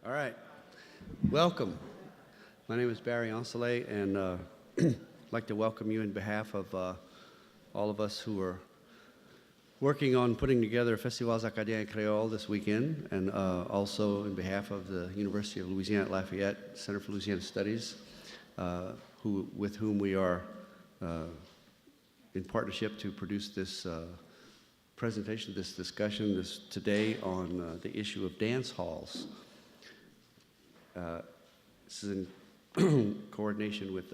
All right. Welcome. My name is Barry Ancelet, and I'd like to welcome you in behalf of all of us who are working on putting together Festivals Acadiens Creole this weekend, and also in behalf of the University of Louisiana at Lafayette Center for Louisiana Studies, with whom we are in partnership to produce this presentation, this discussion today on the issue of dance halls. This is in coordination with,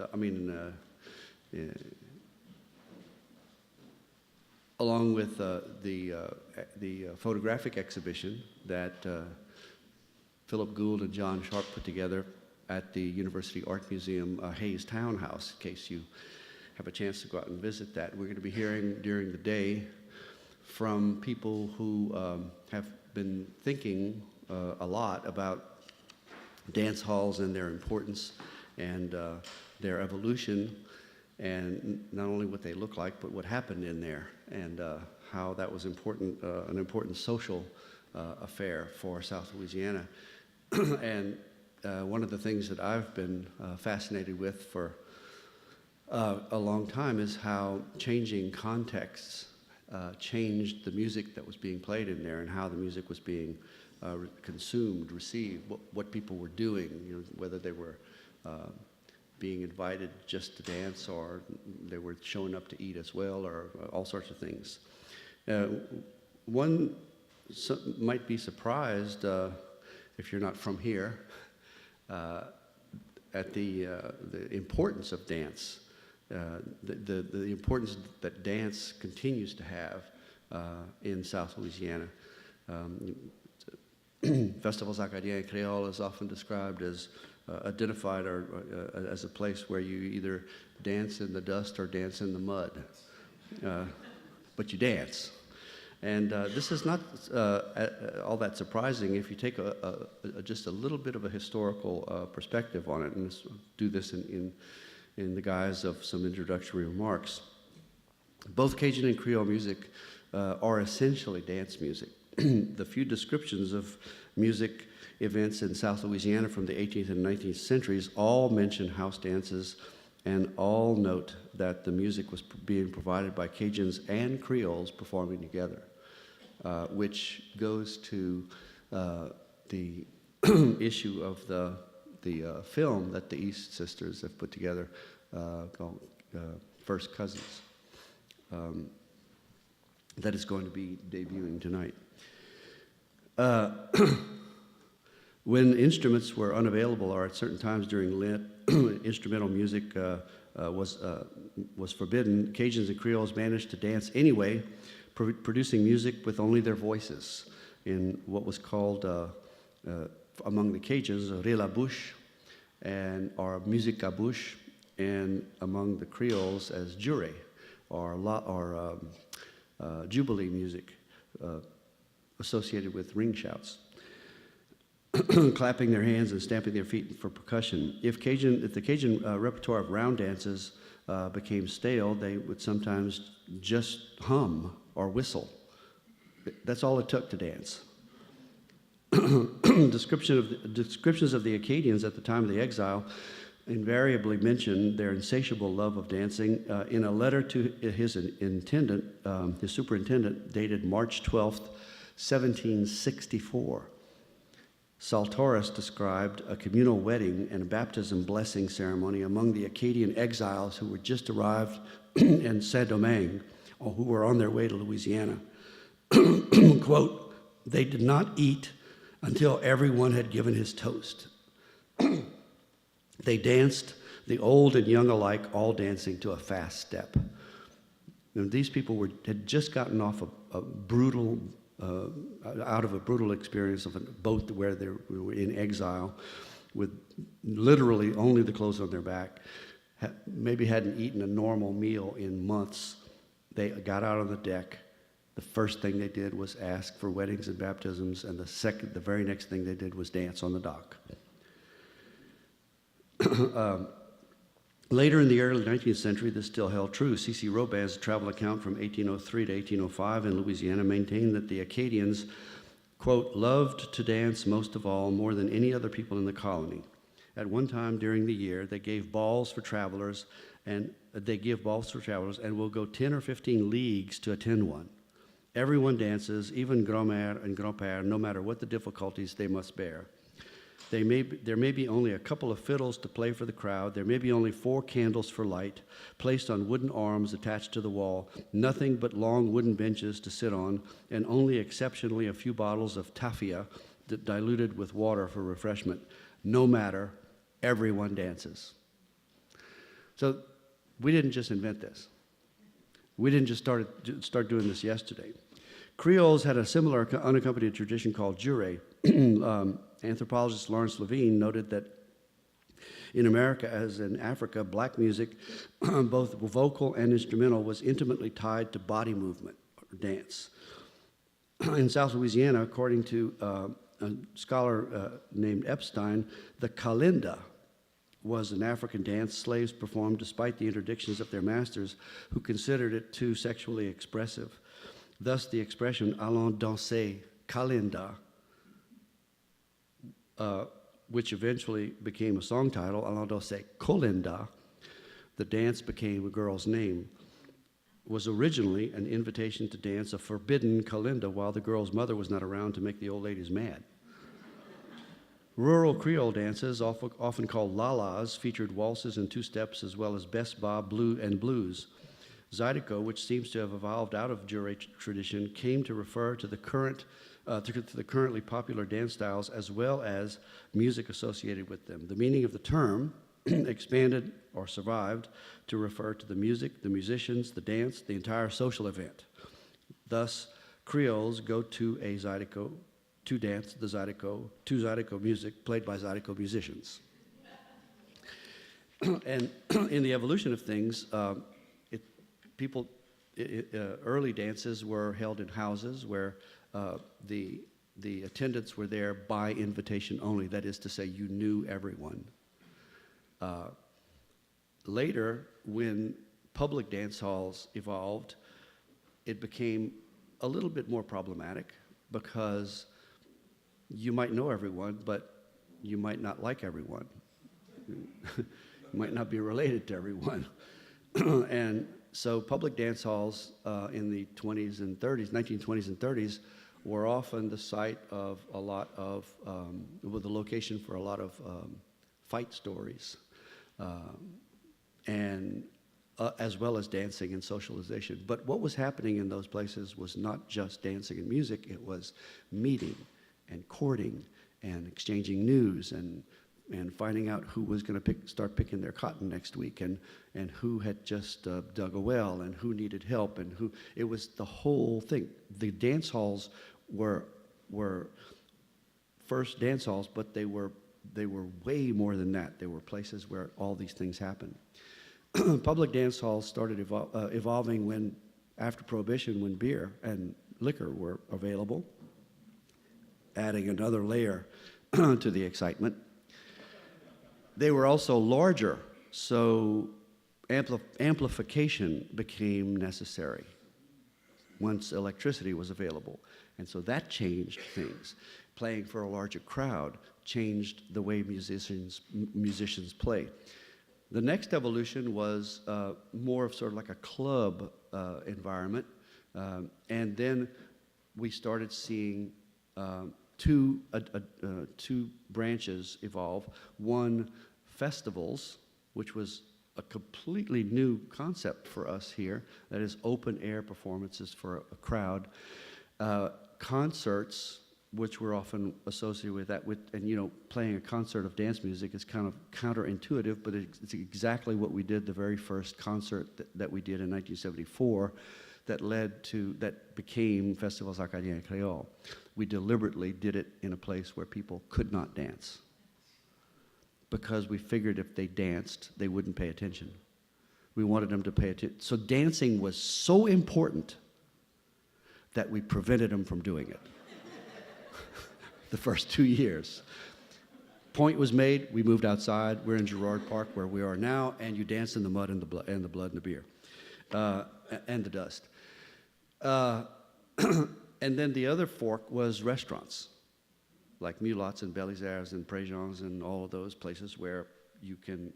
along with the photographic exhibition that Philip Gould and John Sharp put together at the University Art Museum Hayes Townhouse, in case you have a chance to go out and visit that. We're going to be hearing during the day from people who have been thinking a lot about dance halls and their importance and their evolution, and not only what they look like, but what happened in there, and how that was important, an important social affair for South Louisiana. And one of the things that I've been fascinated with for a long time is how changing contexts changed the music that was being played in there, and how the music was being consumed, received, what people were doing, whether they were being invited just to dance, or they were showing up to eat as well, or all sorts of things. One might be surprised, if you're not from here, at the importance of dance, the importance that dance continues to have in South Louisiana. Festivals Acadiens Creole is often described as identified as a place where you either dance in the dust or dance in the mud, but you dance. And this is not all that surprising if you take just a little bit of a historical perspective on it, and do this in the guise of some introductory remarks. Both Cajun and Creole music are essentially dance music. The few descriptions of music events in South Louisiana from the 18th and 19th centuries all mention house dances, and all note that the music was being provided by Cajuns and Creoles performing together, which goes to the issue of the film that the East Sisters have put together called First Cousins, that is going to be debuting tonight. When instruments were unavailable, or at certain times during Lent, instrumental music was forbidden, Cajuns and Creoles managed to dance anyway, producing music with only their voices in what was called, among the Cajuns, rire la bouche, or musique à bouche, and among the Creoles as jure, or jubilee music, associated with ring shouts, clapping their hands and stamping their feet for percussion. If the Cajun repertoire of round dances became stale, they would sometimes just hum or whistle. That's all it took to dance. Descriptions of the Acadians at the time of the exile invariably mention their insatiable love of dancing. In a letter to his superintendent, dated March 12th, 1764, Saltoris described a communal wedding and a baptism blessing ceremony among the Acadian exiles who were just arrived in Saint-Domingue, or who were on their way to Louisiana. Quote, "They did not eat until everyone had given his toast. They danced, the old and young alike, all dancing to a fast step." And these people had just gotten off out of a brutal experience of a boat where they were in exile, with literally only the clothes on their back, maybe hadn't eaten a normal meal in months. They got out on the deck. The first thing they did was ask for weddings and baptisms, and the very next thing they did was dance on the dock. Later in the early 19th century, this still held true. C.C. Robin's travel account from 1803 to 1805 in Louisiana maintained that the Acadians quote, loved to dance most of all, more than any other people in the colony. At one time during the year, they gave balls for travelers, and will go 10 or 15 leagues to attend one. Everyone dances, even grand-mère and grand-père, no matter what the difficulties they must bear. There may be only a couple of fiddles to play for the crowd. There may be only 4 candles for light, placed on wooden arms attached to the wall, nothing but long wooden benches to sit on, and only exceptionally a few bottles of tafia diluted with water for refreshment. No matter, everyone dances. So we didn't just invent this. We didn't just start doing this yesterday. Creoles had a similar unaccompanied tradition called jure. Anthropologist Lawrence Levine noted that in America, as in Africa, black music, both vocal and instrumental, was intimately tied to body movement or dance. In South Louisiana, according to a scholar named Epstein, the kalinda was an African dance slaves performed despite the interdictions of their masters, who considered it too sexually expressive. Thus, the expression allons danser kalinda, which eventually became a song title, allons danser kolinda, the dance became a girl's name, was originally an invitation to dance a forbidden kalinda while the girl's mother was not around to make the old ladies mad. Rural Creole dances, often called lalas, featured waltzes and two-steps as well as best bob, and blues. Zydeco, which seems to have evolved out of jure tradition, came to refer to the currently popular dance styles as well as music associated with them. The meaning of the term expanded or survived to refer to the music, the musicians, the dance, the entire social event. Thus, Creoles go to a Zydeco to dance the Zydeco, to Zydeco music played by Zydeco musicians. And in the evolution of things, early dances were held in houses where the attendants were there by invitation only. That is to say, you knew everyone. Later, when public dance halls evolved, it became a little bit more problematic because you might know everyone, but you might not like everyone. You might not be related to everyone. And so public dance halls in the 1920s and 30s, were often the site of a lot of, the location for a lot of fight stories, and as well as dancing and socialization. But what was happening in those places was not just dancing and music, it was meeting and courting and exchanging news and finding out who was going to start picking their cotton next week, and who had just dug a well, and who needed help, and who. It was the whole thing. The dance halls were first dance halls, but they were way more than that. They were places where all these things happened. Public dance halls started evolving when, after Prohibition, when beer and liquor were available, adding another layer to the excitement. They were also larger, so amplification became necessary once electricity was available. And so that changed things. Playing for a larger crowd changed the way musicians play. The next evolution was more of sort of like a club environment. And then we started seeing two branches evolve. One, festivals, which was a completely new concept for us here, that is open air performances for a crowd. Concerts, which were often associated with that, and playing a concert of dance music is kind of counterintuitive, but it's exactly what we did the very first concert that we did in 1974 that became Festivals Acadiens Creole. We deliberately did it in a place where people could not dance, because we figured if they danced, they wouldn't pay attention. We wanted them to pay attention. So dancing was so important that we prevented them from doing it the first 2 years. Point was made, we moved outside. We're in Girard Park, where we are now, and you dance in the mud and the blood and the beer, and the dust. And then the other fork was restaurants, like Mulots and Belisaires and Préjeans and all of those places where you can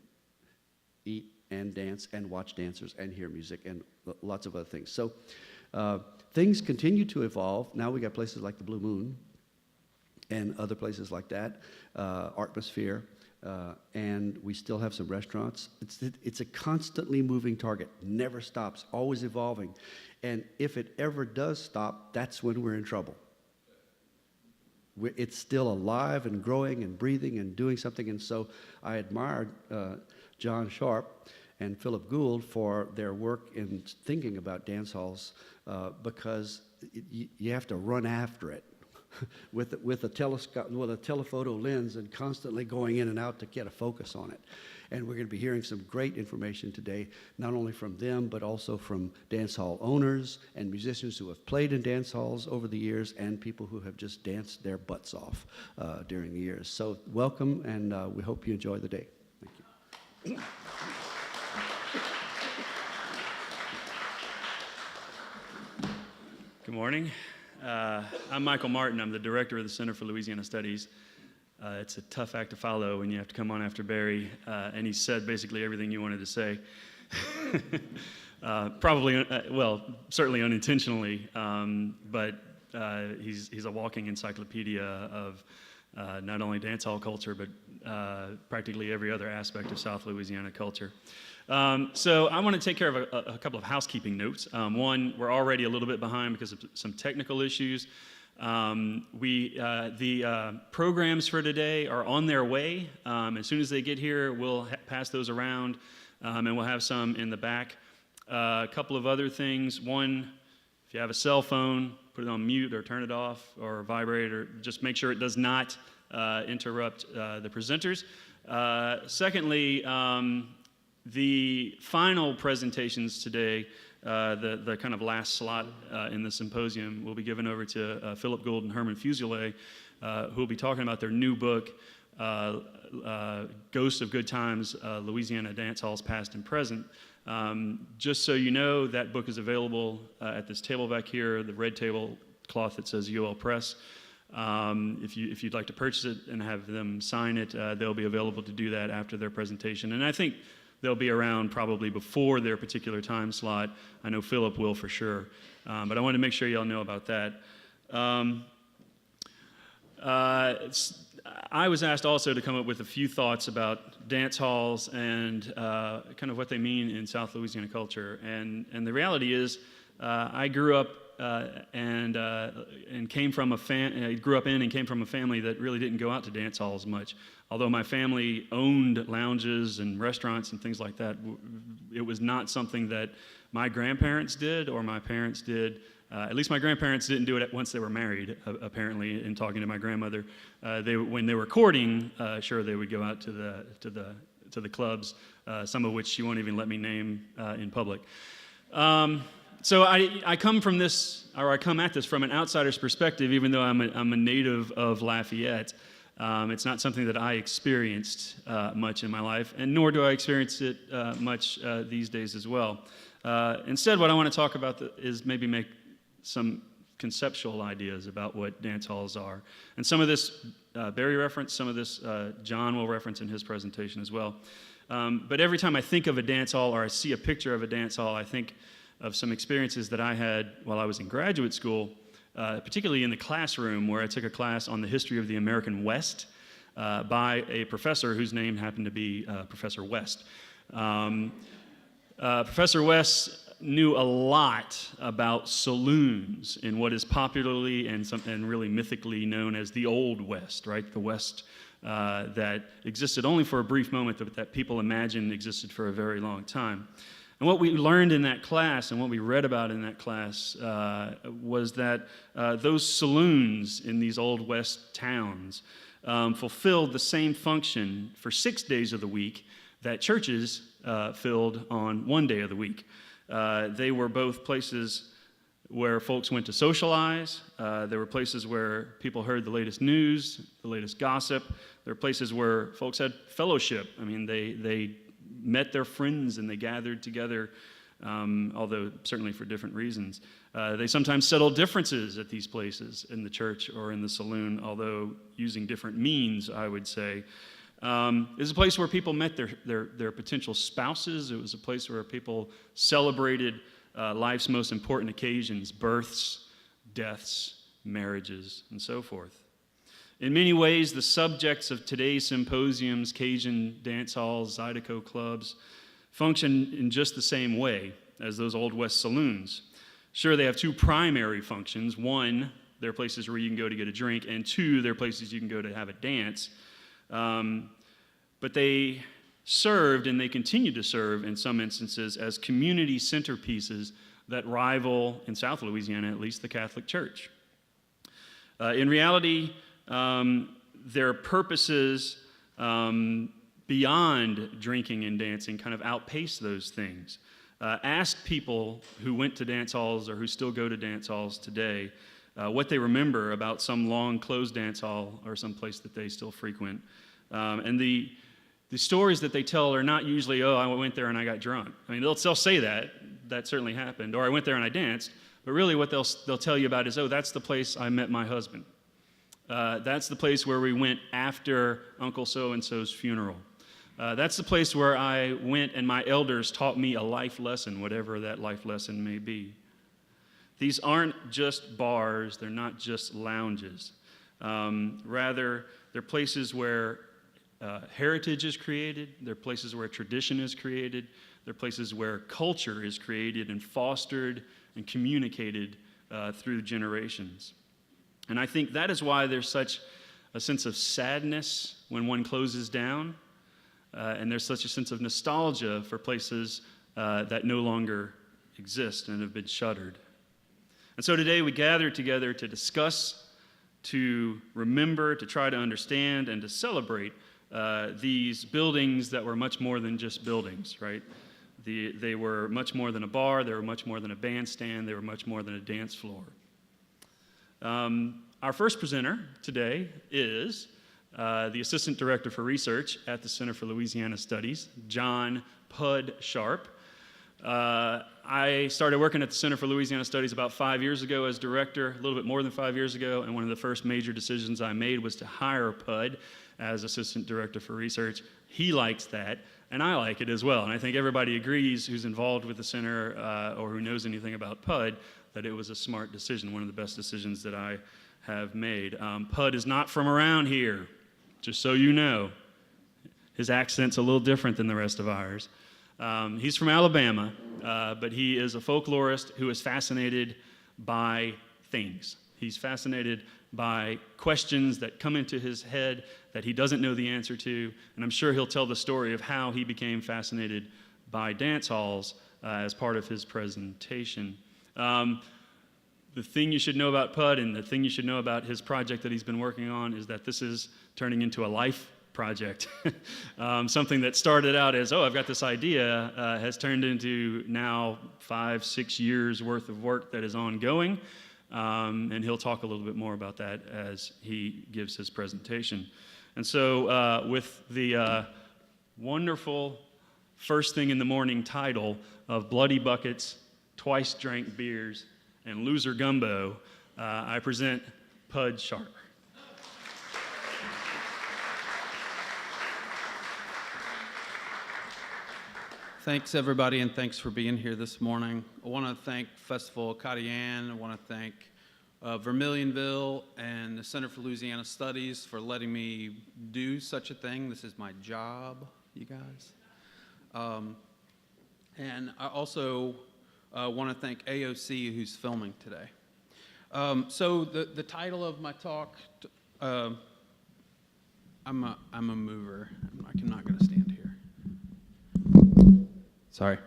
eat and dance and watch dancers and hear music and lots of other things. So things continue to evolve. Now we got places like the Blue Moon and other places like that, Artmosphere, and we still have some restaurants. It's a constantly moving target, never stops, always evolving. And if it ever does stop, that's when we're in trouble. It's still alive and growing and breathing and doing something. And so I admired John Sharp and Philip Gould for their work in thinking about dance halls because you have to run after it with a telescope, with a telephoto lens, and constantly going in and out to get a focus on it. And we're going to be hearing some great information today, not only from them, but also from dance hall owners and musicians who have played in dance halls over the years and people who have just danced their butts off during the years. So welcome, and we hope you enjoy the day. Thank you. Good morning. I'm Michael Martin. I'm the director of the Center for Louisiana Studies. It's a tough act to follow when you have to come on after Barry, and he said basically everything you wanted to say. Probably, well, certainly unintentionally, but he's a walking encyclopedia of not only dance hall culture, but practically every other aspect of South Louisiana culture. So I want to take care of a couple of housekeeping notes. One, we're already a little bit behind because of some technical issues. The programs for today are on their way. As soon as they get here, we'll pass those around, and we'll have some in the back. A couple of other things. One, if you have a cell phone, put it on mute or turn it off or vibrate, or just make sure it does not interrupt the presenters. Secondly, the final presentations today, the kind of last slot in the symposium, will be given over to Philip Gould and Herman Fuselier, who will be talking about their new book, Ghosts of Good Times, Louisiana Dance Halls Past and Present. Just so you know, that book is available at this table back here, the red tablecloth that says UL Press. If you'd like to purchase it and have them sign it, they'll be available to do that after their presentation. And I think they'll be around probably before their particular time slot. I know Philip will for sure. But I wanted to make sure y'all know about that. I was asked also to come up with a few thoughts about dance halls and kind of what they mean in South Louisiana culture. And the reality is, I grew up and came from grew up in and came from a family that really didn't go out to dance halls much. Although my family owned lounges and restaurants and things like that, it was not something that my grandparents did or my parents did. At least my grandparents didn't do it once they were married, apparently, in talking to my grandmother. When they were courting, sure, they would go out to the clubs, some of which she won't even let me name in public. So I come at this from an outsider's perspective, even though I'm a native of Lafayette. It's not something that I experienced much in my life, and nor do I experience it much these days as well. Instead, what I want to talk about is maybe make some conceptual ideas about what dance halls are. And some of this Barry referenced, some of this John will reference in his presentation as well. But every time I think of a dance hall or I see a picture of a dance hall, I think of some experiences that I had while I was in graduate school, particularly in the classroom where I took a class on the history of the American West by a professor whose name happened to be Professor West. Professor West knew a lot about saloons in what is popularly and really mythically known as the Old West, right? The West that existed only for a brief moment, but that people imagine existed for a very long time. And what we learned in that class and what we read about in that class was that those saloons in these Old West towns fulfilled the same function for 6 days of the week that churches filled on one day of the week. They were both places where folks went to socialize. There were places where people heard the latest news, the latest gossip. There were places where folks had fellowship. I mean, they met their friends and they gathered together although certainly for different reasons. They sometimes settle differences at these places in the church or in the saloon, although using different means, I would say. It was a place where people met their potential spouses. It was a place where people celebrated life's most important occasions, births, deaths, marriages, and so forth. In many ways, the subjects of today's symposiums, Cajun dance halls, Zydeco clubs, function in just the same way as those Old West saloons. Sure, they have two primary functions. One, they're places where you can go to get a drink, and two, they're places you can go to have a dance. But they served, and they continue to serve in some instances, as community centerpieces that rival, in South Louisiana at least, the Catholic Church. In reality, their purposes beyond drinking and dancing kind of outpace those things. Ask people who went to dance halls or who still go to dance halls today what they remember about some long closed dance hall or some place that they still frequent. And the stories that they tell are not usually, oh, I went there and I got drunk. I mean, they'll say that certainly happened, or I went there and I danced, but really what they'll tell you about is, oh, that's the place I met my husband. That's the place where we went after Uncle so-and-so's funeral. That's the place where I went and my elders taught me a life lesson, whatever that life lesson may be. These aren't just bars, they're not just lounges. Rather, they're places where heritage is created, they're places where tradition is created, they're places where culture is created and fostered and communicated through generations. And I think that is why there's such a sense of sadness when one closes down, and there's such a sense of nostalgia for places that no longer exist and have been shuttered. And so today we gather together to discuss, to remember, to try to understand, and to celebrate these buildings that were much more than just buildings, right? They were much more than a bar, they were much more than a bandstand, they were much more than a dance floor. Our first presenter today is the Assistant Director for Research at the Center for Louisiana Studies, John Pud Sharp. I started working at the Center for Louisiana Studies about 5 years ago as director, a little bit more than 5 years ago, and one of the first major decisions I made was to hire Pud as Assistant Director for Research. He likes that, and I like it as well, and I think everybody agrees who's involved with the center or who knows anything about Pud that it was a smart decision, one of the best decisions that I have made. Pud is not from around here, just so you know. His accent's a little different than the rest of ours. He's from Alabama, but he is a folklorist who is fascinated by things. He's fascinated by questions that come into his head that he doesn't know the answer to, and I'm sure he'll tell the story of how he became fascinated by dance halls as part of his presentation. The thing you should know about Pud and the thing you should know about his project that he's been working on is that this is turning into a life project. Something that started out as, oh, I've got this idea, has turned into now 5-6 years worth of work that is ongoing. And he'll talk a little bit more about that as he gives his presentation. And so with the wonderful first thing in the morning title of Bloody Buckets, Twice Drank Beers, and Loser Gumbo, I present Pud Sharp. Thanks, everybody, and thanks for being here this morning. I want to thank Festival Acadian. I want to thank Vermilionville and the Center for Louisiana Studies for letting me do such a thing. This is my job, you guys. And I also want to thank AOC, who's filming today. So the title of my talk, I'm a mover. I'm not going to stand here. Sorry.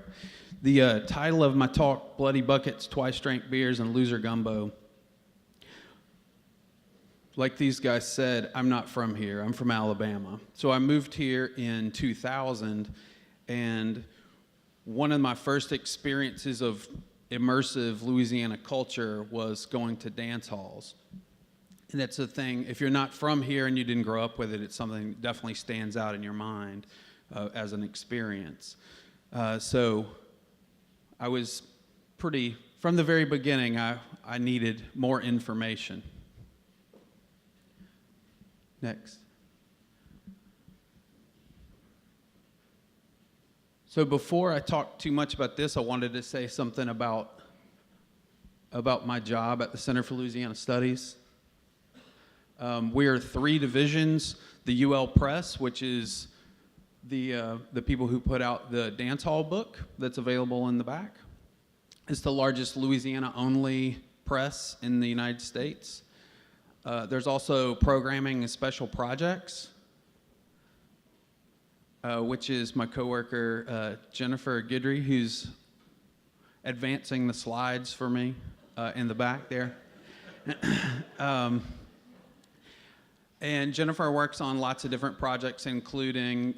The title of my talk, Bloody Buckets, Twice Drank Beers, and Loser Gumbo. Like these guys said, I'm not from here. I'm from Alabama. So I moved here in 2000, and one of my first experiences of immersive Louisiana culture was going to dance halls. And that's the thing, if you're not from here and you didn't grow up with it, it's something that definitely stands out in your mind as an experience. So I was from the very beginning, I needed more information. Next. So before I talk too much about this, I wanted to say something about my job at the Center for Louisiana Studies. We are 3 divisions: the UL Press, which is the people who put out the dance hall book that's available in the back. It's the largest Louisiana-only press in the United States. There's also programming and special projects, which is my coworker Jennifer Guidry, who's advancing the slides for me in the back there. And Jennifer works on lots of different projects, including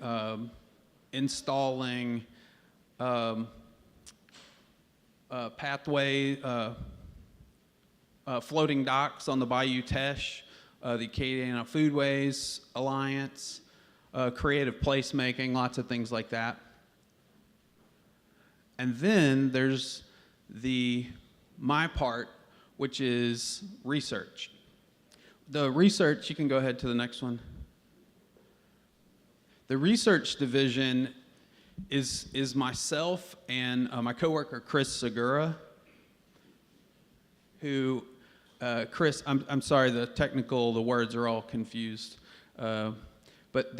installing floating docks on the Bayou Teche, the Acadiana Foodways Alliance, creative placemaking, lots of things like that. And then there's my part, which is research. The research, you can go ahead to the next one. The research division is myself and my coworker Chris Segura, who Chris, I'm sorry, the words are all confused, but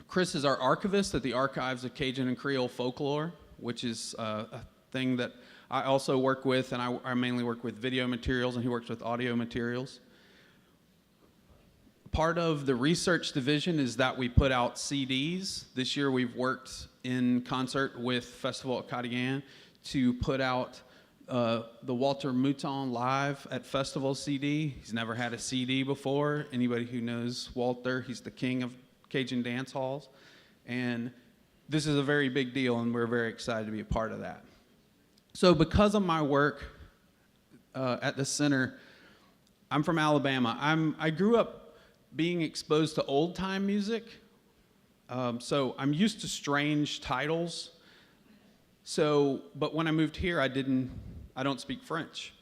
Chris is our archivist at the Archives of Cajun and Creole Folklore, which is a thing that I also work with, and I mainly work with video materials, and he works with audio materials. Part of the research division is that we put out CDs. This year we've worked in concert with Festival at Cardigan to put out the Walter Mouton Live at Festival CD. He's never had a CD before. Anybody who knows Walter, he's the king of Cajun dance halls. And this is a very big deal, and we're very excited to be a part of that. So because of my work at the center, I'm from Alabama. I grew up being exposed to old-time music, so I'm used to strange titles. But when I moved here, I don't speak French.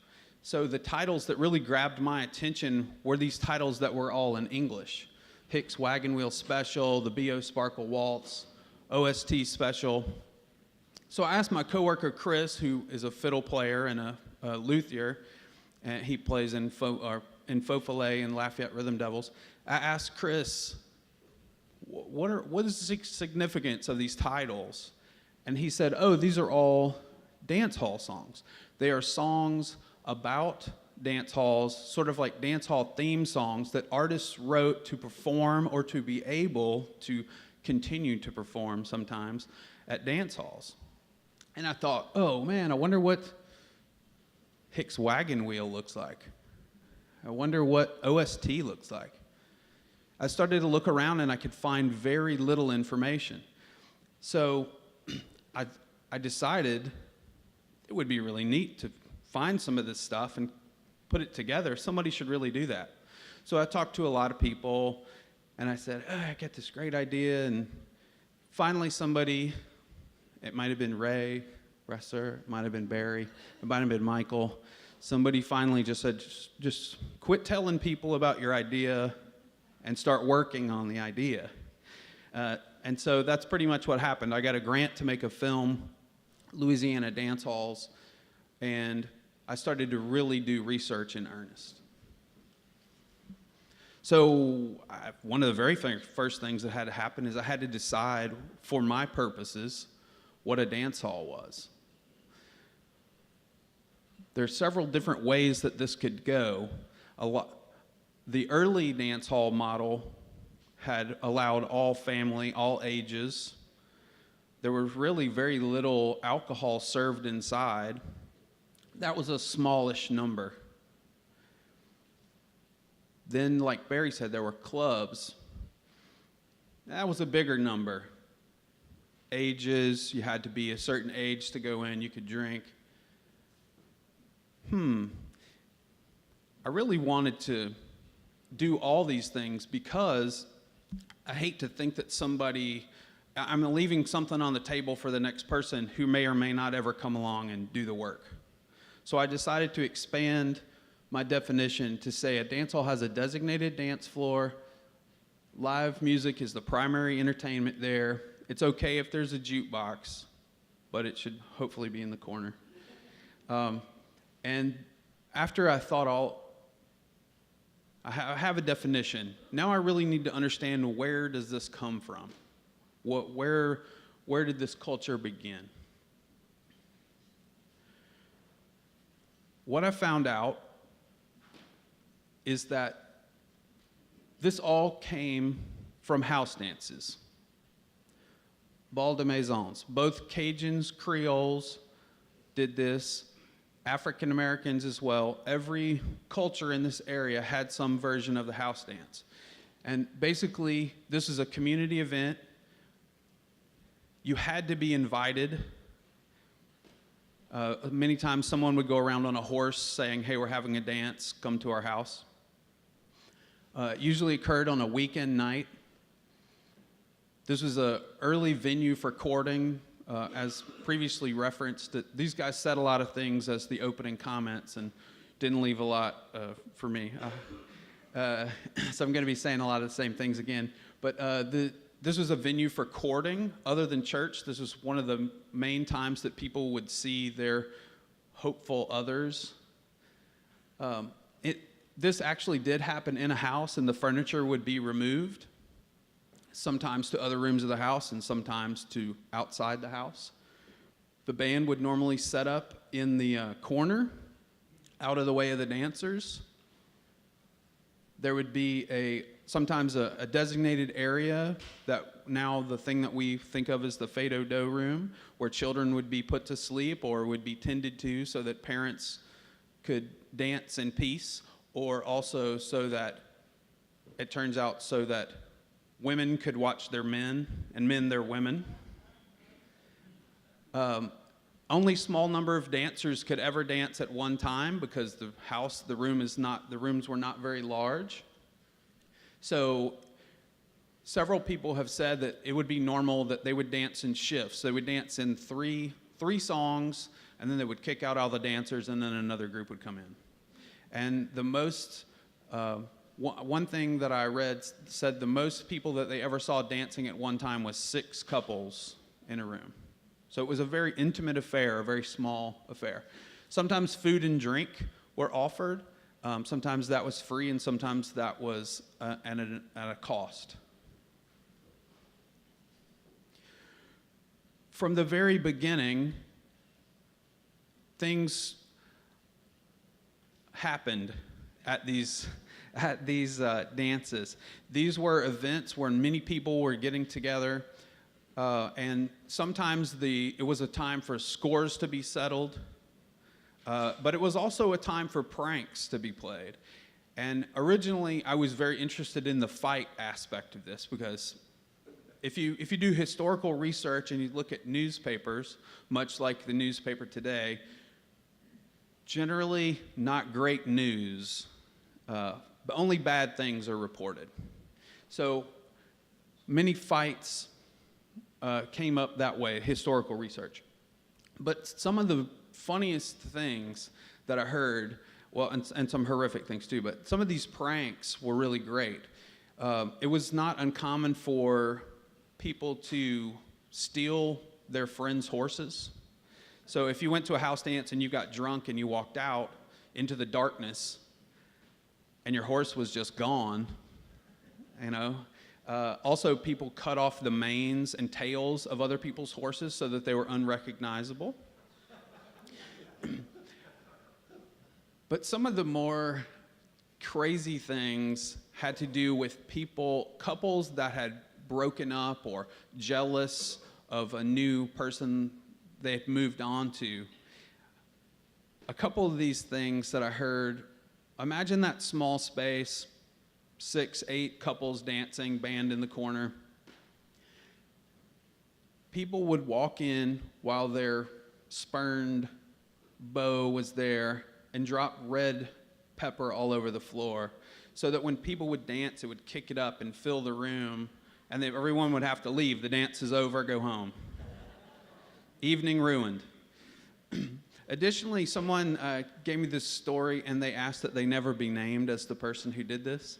So the titles that really grabbed my attention were these titles that were all in English. Hicks Wagon Wheel Special, the B.O. Sparkle Waltz, OST Special. So I asked my coworker Chris, who is a fiddle player and a luthier, and he plays in Faux Filet and Lafayette Rhythm Devils. I asked Chris, what is the significance of these titles? And he said, these are all dance hall songs. They are songs about dance halls, sort of like dance hall theme songs that artists wrote to perform or to be able to continue to perform sometimes at dance halls. And I thought, oh man, I wonder what Hicks Wagon Wheel looks like. I wonder what OST looks like. I started to look around and I could find very little information. So I decided it would be really neat to find some of this stuff and put it together. Somebody should really do that. So I talked to a lot of people and I said, I got this great idea. And finally somebody, it might have been Ray Resser, it might have been Barry, it might have been Michael. Somebody finally just said, just quit telling people about your idea and start working on the idea. And so that's pretty much what happened. I got a grant to make a film, Louisiana Dance Halls, and I started to really do research in earnest. So one of the very first things that had to happen is I had to decide, for my purposes, what a dance hall was. There's several different ways that this could go. The early dance hall model had allowed all family, all ages. There was really very little alcohol served inside. That was a smallish number. Then, like Barry said, there were clubs. That was a bigger number. Ages, you had to be a certain age to go in, you could drink. I really wanted to do all these things because I hate to think that somebody I'm leaving something on the table for the next person who may or may not ever come along and do the work. So I decided to expand my definition to say a dance hall has a designated dance floor. Live music is the primary entertainment there. It's okay if there's a jukebox, but it should hopefully be in the corner. And after I thought I have a definition. Now I really need to understand, where does this come from? Where did this culture begin? What I found out is that this all came from house dances. Bal de maisons. Both Cajuns, Creoles did this, African Americans as well. Every culture in this area had some version of the house dance. And basically, this is a community event. You had to be invited. Many times someone would go around on a horse saying, hey, we're having a dance, come to our house. Usually occurred on a weekend night. This was an early venue for courting, as previously referenced. That these guys said a lot of things as the opening comments and didn't leave a lot for me. So I'm going to be saying a lot of the same things again. But this was a venue for courting. Other than church, this was one of the main times that people would see their hopeful others. This actually did happen in a house, and the furniture would be removed, sometimes to other rooms of the house and sometimes to outside the house. The band would normally set up in the corner, out of the way of the dancers. There would be sometimes a designated area that now the thing that we think of as the fado-do room, where children would be put to sleep or would be tended to so that parents could dance in peace, or also so that, it turns out, so that women could watch their men and men their women. Only small number of dancers could ever dance at one time because the rooms were not very large. So several people have said that it would be normal that they would dance in shifts. They would dance in three songs, and then they would kick out all the dancers, and then another group would come in. And the most, one thing that I read said the most people that they ever saw dancing at one time was 6 couples in a room. So it was a very intimate affair, a very small affair. Sometimes food and drink were offered. Sometimes that was free, and sometimes that was at a cost. From the very beginning, things happened at these dances. These were events where many people were getting together, and sometimes it was a time for scores to be settled, but it was also a time for pranks to be played. And originally, I was very interested in the fight aspect of this, because if you do historical research and you look at newspapers, much like the newspaper today, generally not great news, but only bad things are reported. So many fights came up that way, historical research. But some of the funniest things that I heard, well, and some horrific things too, but some of these pranks were really great. It was not uncommon for people to steal their friends' horses. So if you went to a house dance and you got drunk and you walked out into the darkness and your horse was just gone, also people cut off the manes and tails of other people's horses so that they were unrecognizable. But some of the more crazy things had to do with couples that had broken up or jealous of a new person they had moved on to. A couple of these things that I heard, imagine that small space, 6, 8 couples dancing, band in the corner. People would walk in while their spurned beau was there and drop red pepper all over the floor, so that when people would dance, it would kick it up and fill the room and everyone would have to leave. The dance is over, go home. Evening ruined. Additionally, someone gave me this story, and they asked that they never be named as the person who did this.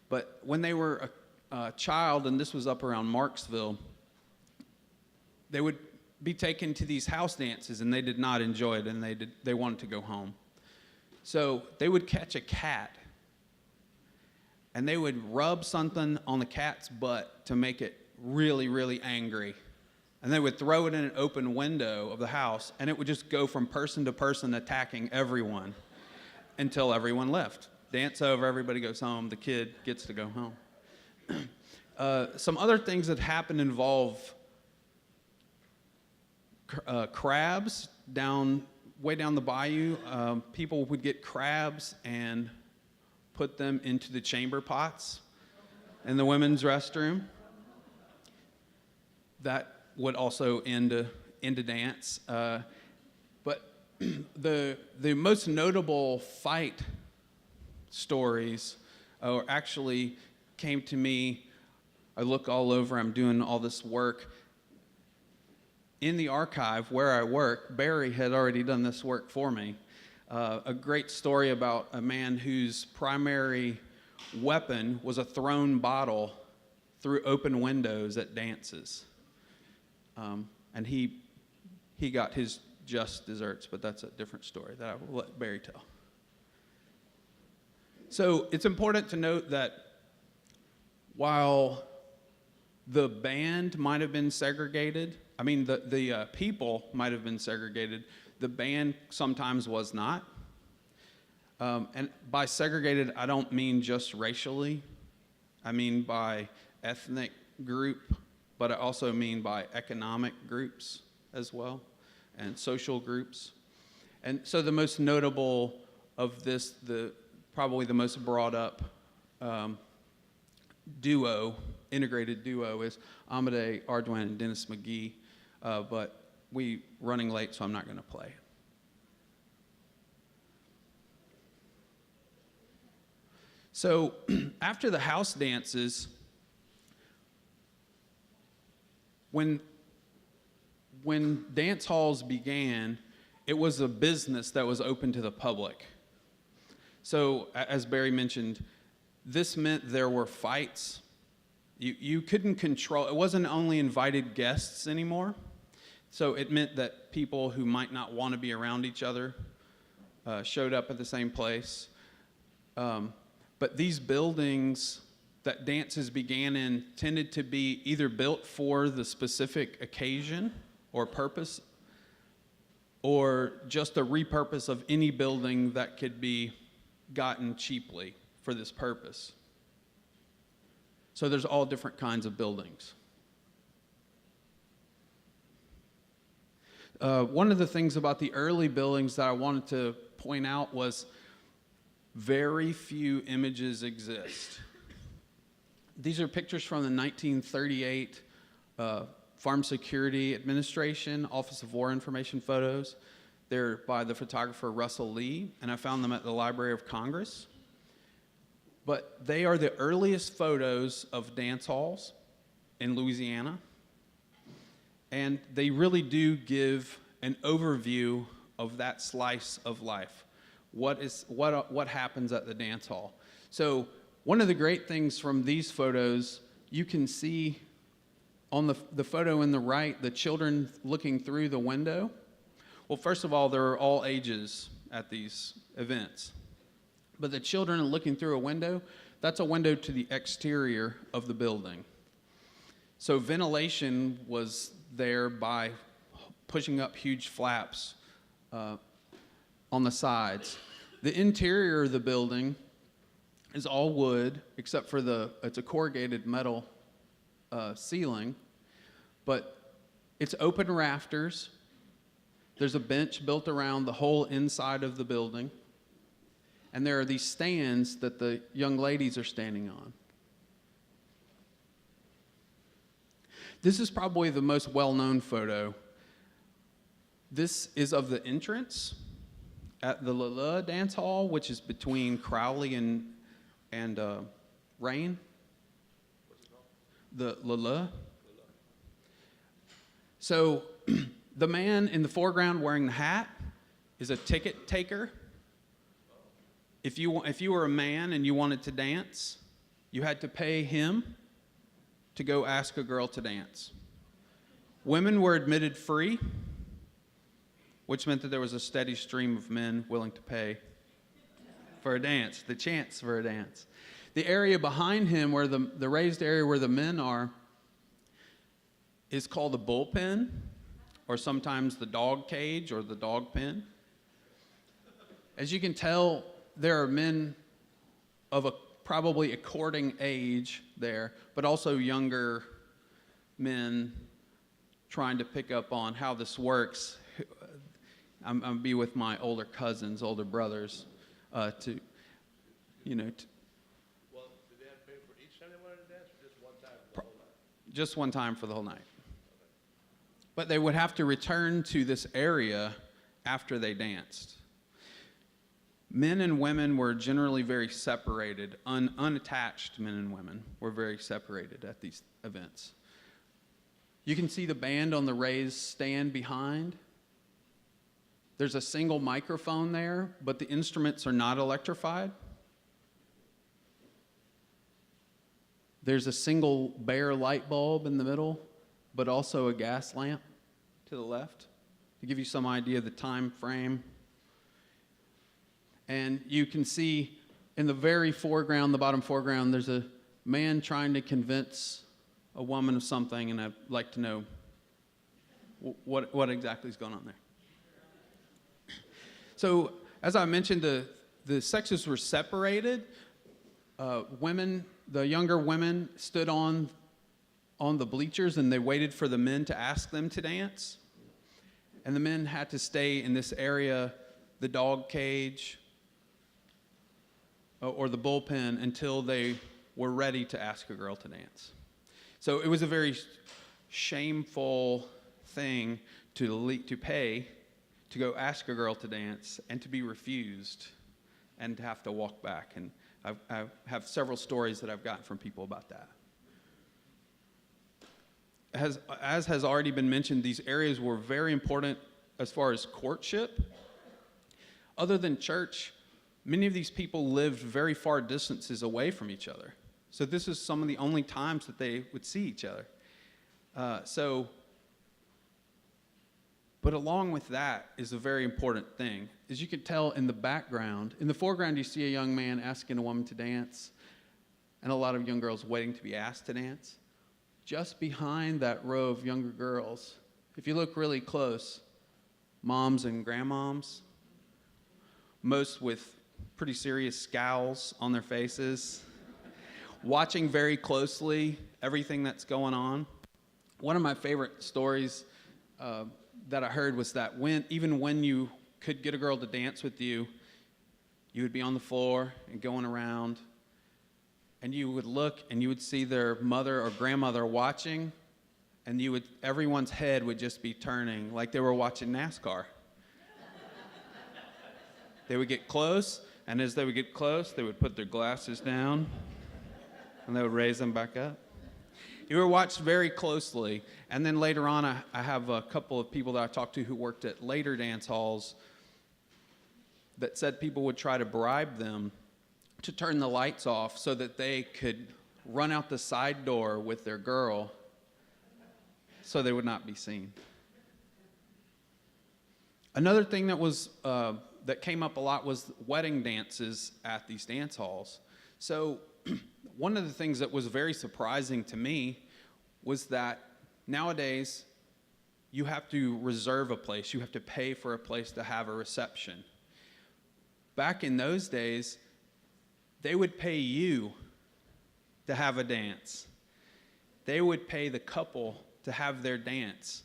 But when they were a child, and this was up around Marksville, they would be taken to these house dances, and they did not enjoy it, and they wanted to go home. So they would catch a cat, and they would rub something on the cat's butt to make it really, really angry. And they would throw it in an open window of the house, and it would just go from person to person, attacking everyone until everyone left. Dance over, everybody goes home, the kid gets to go home. Some other things that happen involve crabs way down the bayou. People would get crabs and put them into the chamber pots in the women's restroom. That would also end a dance. But the most notable fight stories actually came to me. I look all over, I'm doing all this work. In the archive where I work, Barry had already done this work for me. A great story about a man whose primary weapon was a thrown bottle through open windows at dances. And he got his just desserts, but that's a different story that I will let Barry tell. So it's important to note that while the band might have been segregated, the people might have been segregated, the band sometimes was not. And by segregated, I don't mean just racially. I mean by ethnic group, but I also mean by economic groups as well, and social groups. And so the most notable of this, probably the most brought up integrated duo is Amadé Ardoin and Dennis McGee, but we running late, so I'm not going to play. So after the house dances, when dance halls began, it was a business that was open to the public. So as Barry mentioned, this meant there were fights. You couldn't control, it wasn't only invited guests anymore. So it meant that people who might not want to be around each other showed up at the same place. But these buildings that dances began in tended to be either built for the specific occasion or purpose, or just a repurpose of any building that could be gotten cheaply for this purpose. So there's all different kinds of buildings. One of the things about the early buildings that I wanted to point out was very few images exist. These are pictures from the 1938 Farm Security Administration Office of War Information photos. They're by the photographer Russell Lee, and I found them at the Library of Congress. But they are the earliest photos of dance halls in Louisiana, and they really do give an overview of that slice of life. What happens at the dance hall? So one of the great things from these photos, you can see on the photo in the right, the children looking through the window. Well, first of all, there are all ages at these events. But the children looking through a window, that's a window to the exterior of the building. So ventilation was there by pushing up huge flaps on the sides. The interior of the building is all wood, except for it's a corrugated metal ceiling, but it's open rafters. There's a bench built around the whole inside of the building, and there are these stands that the young ladies are standing on. This is probably the most well-known photo. This is of the entrance at the LUS Dance Hall, which is between Crowley and Rain. the LUS. So the man in the foreground wearing the hat is a ticket taker. If you were a man and you wanted to dance, you had to pay him to go ask a girl to dance. Women were admitted free, which meant that there was a steady stream of men willing to pay for a dance, the chance for a dance. The area behind him, where the raised area where the men are, is called the bullpen, or sometimes the dog cage or the dog pen. As you can tell, there are men of probably a courting age there, but also younger men trying to pick up on how this works. I'm going to be with my older cousins, older brothers, Well, did they have to pay for each time they wanted to dance, or just one time for the whole night? just one time for the whole night. But they would have to return to this area after they danced. Men and women were generally very separated. Unattached men and women were very separated at these events. You can see the band on the raised stand behind. There's a single microphone there, but the instruments are not electrified. There's a single bare light bulb in the middle, but also a gas lamp to the left, to give you some idea of the time frame. And you can see in the very foreground, the bottom foreground, there's a man trying to convince a woman of something, and I'd like to know what exactly is going on there. So, as I mentioned, the sexes were separated. Women, the younger women, stood on the bleachers, and they waited for the men to ask them to dance. And the men had to stay in this area, the dog cage, or the bullpen, until they were ready to ask a girl to dance. So it was a very shameful thing to pay to go ask a girl to dance and to be refused and to have to walk back. And I have several stories that I've gotten from people about that. As has already been mentioned, these areas were very important as far as courtship. Other than church, many of these people lived very far distances away from each other. So this is some of the only times that they would see each other. But along with that is a very important thing. As you can tell in the background, in the foreground you see a young man asking a woman to dance, and a lot of young girls waiting to be asked to dance. Just behind that row of younger girls, if you look really close, moms and grandmoms, most with pretty serious scowls on their faces, watching very closely everything that's going on. One of my favorite stories that I heard was that even when you could get a girl to dance with you, you would be on the floor and going around, and you would look and you would see their mother or grandmother watching, and everyone's head would just be turning like they were watching NASCAR. They would get close, and as they would get close, they would put their glasses down, and they would raise them back up. You were watched very closely. And then later on, I have a couple of people that I talked to who worked at later dance halls that said people would try to bribe them to turn the lights off so that they could run out the side door with their girl so they would not be seen. Another thing that came up a lot was wedding dances at these dance halls. So one of the things that was very surprising to me was that nowadays you have to reserve a place. You have to pay for a place to have a reception. Back in those days, they would pay you to have a dance. They would pay the couple to have their dance.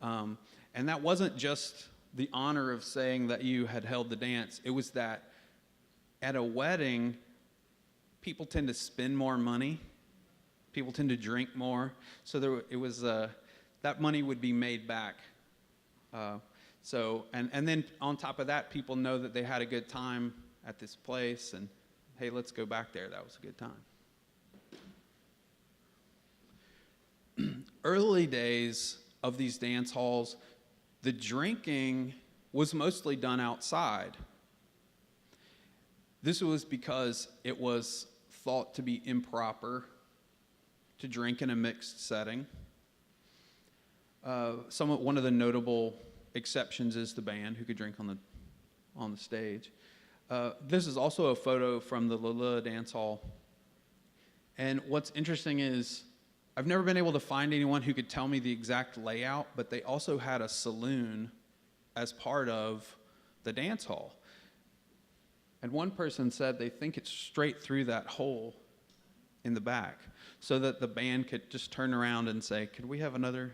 And that wasn't just the honor of saying that you had held the dance. It was that at a wedding, people tend to spend more money. People tend to drink more. So that money would be made back. And then on top of that, people know that they had a good time at this place, and hey, let's go back there. That was a good time. early days of these dance halls, the drinking was mostly done outside. This was because it was thought to be improper to drink in a mixed setting. One of the notable exceptions is the band, who could drink on the stage. This is also a photo from the LUS Dance Hall. And what's interesting is I've never been able to find anyone who could tell me the exact layout, but they also had a saloon as part of the dance hall. And one person said they think it's straight through that hole in the back, so that the band could just turn around and say, "Could we have another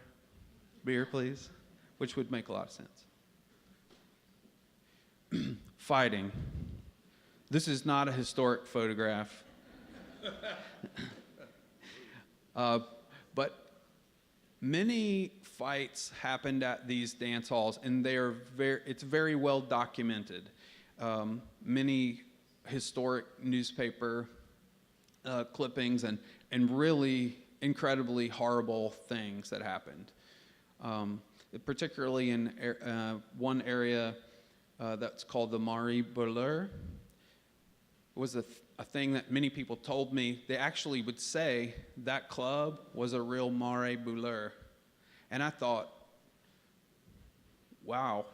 beer, please?" Which would make a lot of sense. Fighting. This is not a historic photograph. But many fights happened at these dance halls, and it's very well documented. Many historic newspaper clippings and really incredibly horrible things that happened. Particularly in one area that's called the Marais Brûleurs. It was a thing that many people told me. They actually would say that club was a real Marais Brûleur. And I thought, wow,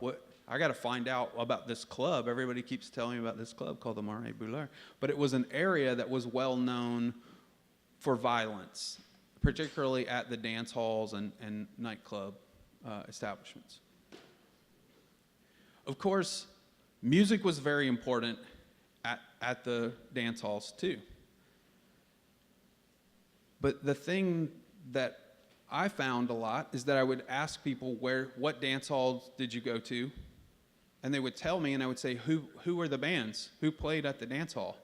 I got to find out about this club. Everybody keeps telling me about this club called the Marais Brûleurs. But it was an area that was well known for violence, particularly at the dance halls and nightclub establishments. Of course, music was very important at the dance halls too. But the thing that I found a lot is that I would ask people, what dance halls did you go to? And they would tell me, and I would say, who were the bands? Who played at the dance hall?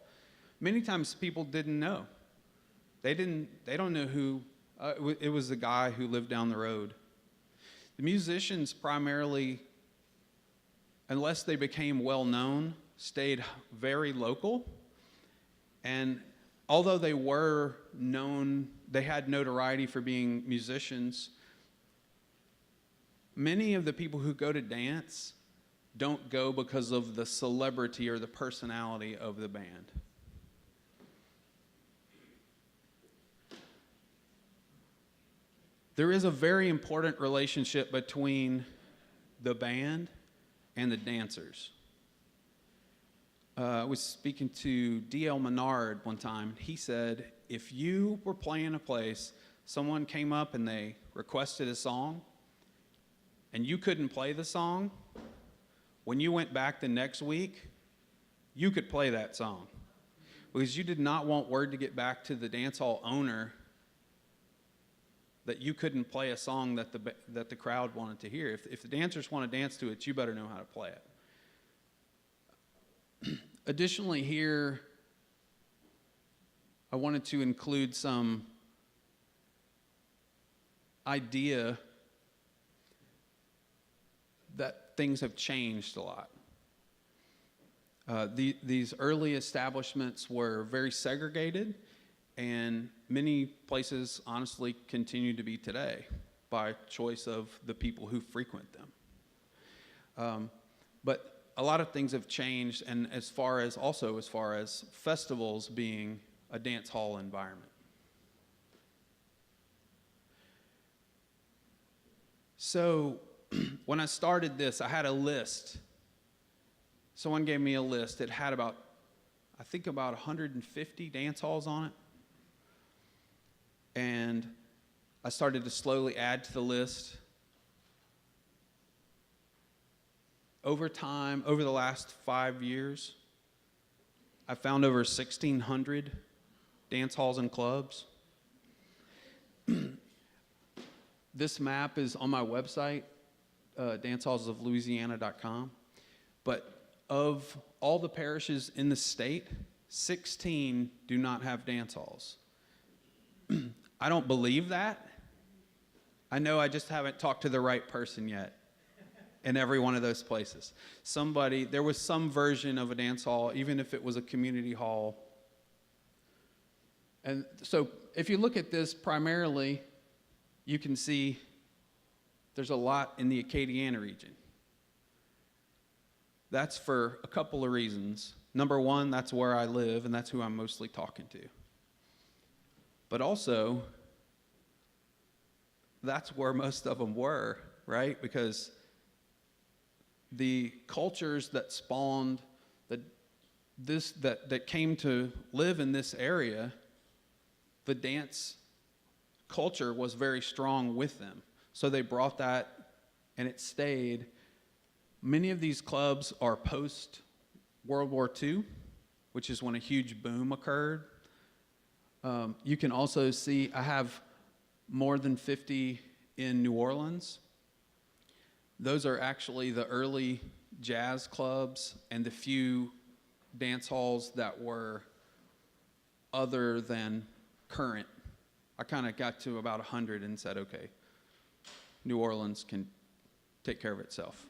Many times people didn't know. They don't know who, it was the guy who lived down the road. The musicians primarily, unless they became well known, stayed very local. And although they were known, they had notoriety for being musicians, many of the people who go to dance don't go because of the celebrity or the personality of the band. There is a very important relationship between the band and the dancers. I was speaking to D.L. Menard one time. He said, if you were playing a place, someone came up and they requested a song, and you couldn't play the song, when you went back the next week, you could play that song. Because you did not want word to get back to the dance hall owner that you couldn't play a song that the crowd wanted to hear. If the dancers want to dance to it, you better know how to play it. Additionally, here, I wanted to include some idea that things have changed a lot. These early establishments were very segregated, and many places honestly continue to be today by choice of the people who frequent them. But a lot of things have changed, and as far as festivals being a dance hall environment. So when I started this, I had a list. Someone gave me a list. It had about 150 dance halls on it. And I started to slowly add to the list. Over time, over the last 5 years, I found over 1,600 dance halls and clubs. This map is on my website, dancehallsoflouisiana.com. But of all the parishes in the state, 16 do not have dance halls. I don't believe that. I know I just haven't talked to the right person yet in every one of those places. There was some version of a dance hall, even if it was a community hall. And so if you look at this primarily, you can see there's a lot in the Acadiana region. That's for a couple of reasons. Number one, that's where I live, and that's who I'm mostly talking to. But also, that's where most of them were, right? Because the cultures that spawned, that came to live in this area, the dance culture was very strong with them. So they brought that, and it stayed. Many of these clubs are post World War II, which is when a huge boom occurred. You can also see I have more than 50 in New Orleans. Those are actually the early jazz clubs and the few dance halls that were other than current. I kind of got to about 100 and said, okay, New Orleans can take care of itself.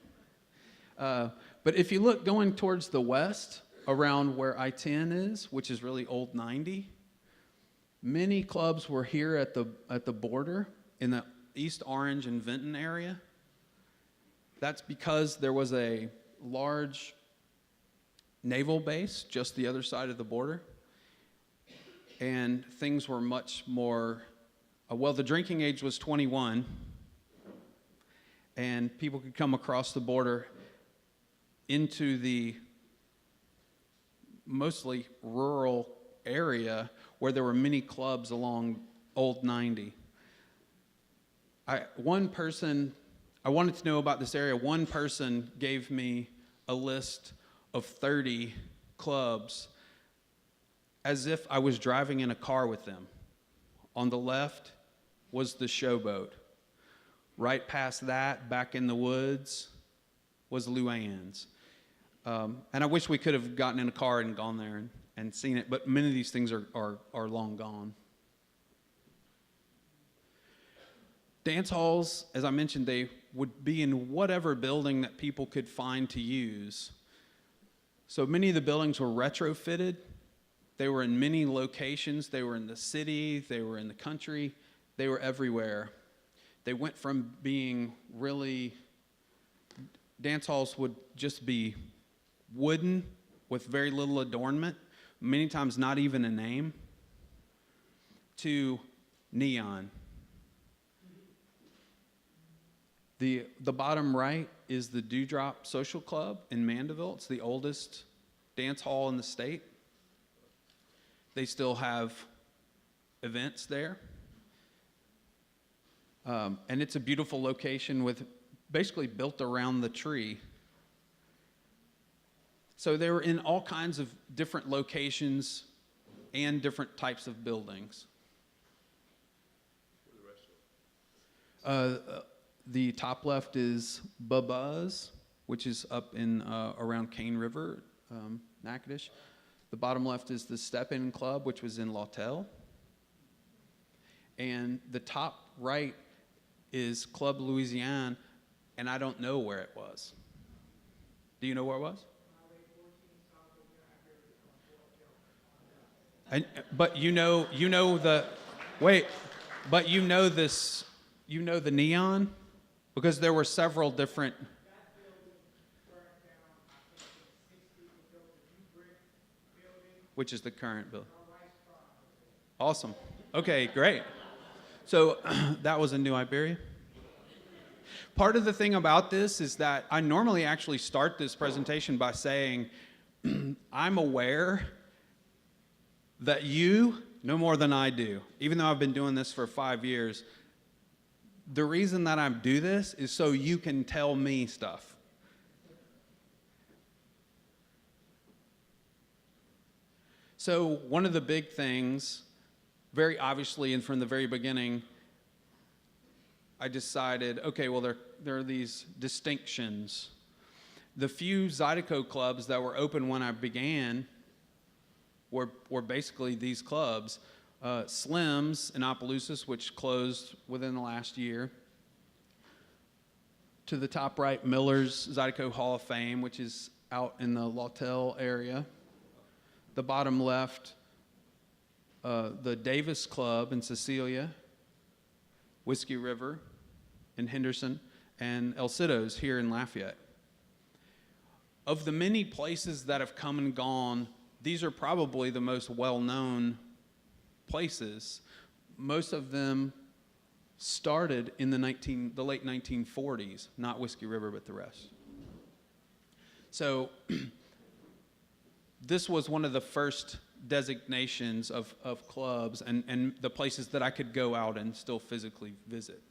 But if you look going towards the west, around where I-10 is, which is really Old 90, many clubs were here at the border in the East Orange and Vinton area. That's because there was a large naval base just the other side of the border, and things were much more, well, the drinking age was 21, and people could come across the border into the mostly rural area where there were many clubs along Old 90. I wanted to know about this area. One person gave me a list of 30 clubs as if I was driving in a car with them. On the left was the Showboat. Right past that, back in the woods, was Luann's. And I wish we could have gotten in a car and gone there and seen it, but many of these things are long gone. Dance halls, as I mentioned, they would be in whatever building that people could find to use. So many of the buildings were retrofitted. They were in many locations. They were in the city. They were in the country. They were everywhere. They went from being really, dance halls would just be wooden with very little adornment, many times not even a name, to neon. The bottom right is the Dewdrop Social Club in Mandeville. It's the oldest dance hall in the state. They still have events there. And it's a beautiful location with basically built around the tree. So they were in all kinds of different locations and different types of buildings. The top left is Bubba's, which is up in around Cane River, Natchitoches. The bottom left is the Step-In Club, which was in Lawtell. And the top right is Club Louisiana, and I don't know where it was. Do you know where it was? But you know the neon? Because there were several different. Which is the current building? Awesome. Okay, great. So that was in New Iberia. Part of the thing about this is that I normally actually start this presentation by saying, I'm aware that you know more than I do, even though I've been doing this for 5 years. The reason that I do this is so you can tell me stuff. So one of the big things, very obviously and from the very beginning, I decided, okay, well, there are these distinctions. The few Zydeco clubs that were open when I began were basically these clubs. Slim's in Opelousas, which closed within the last year. To the top right, Miller's Zydeco Hall of Fame, which is out in the Lawtell area. The bottom left, the Davis Club in Cecilia. Whiskey River in Henderson, and El Cido's here in Lafayette. Of the many places that have come and gone, these are probably the most well-known places. Most of them started in the late 1940s, not Whiskey River, but the rest. So this was one of the first designations of clubs and the places that I could go out and still physically visit.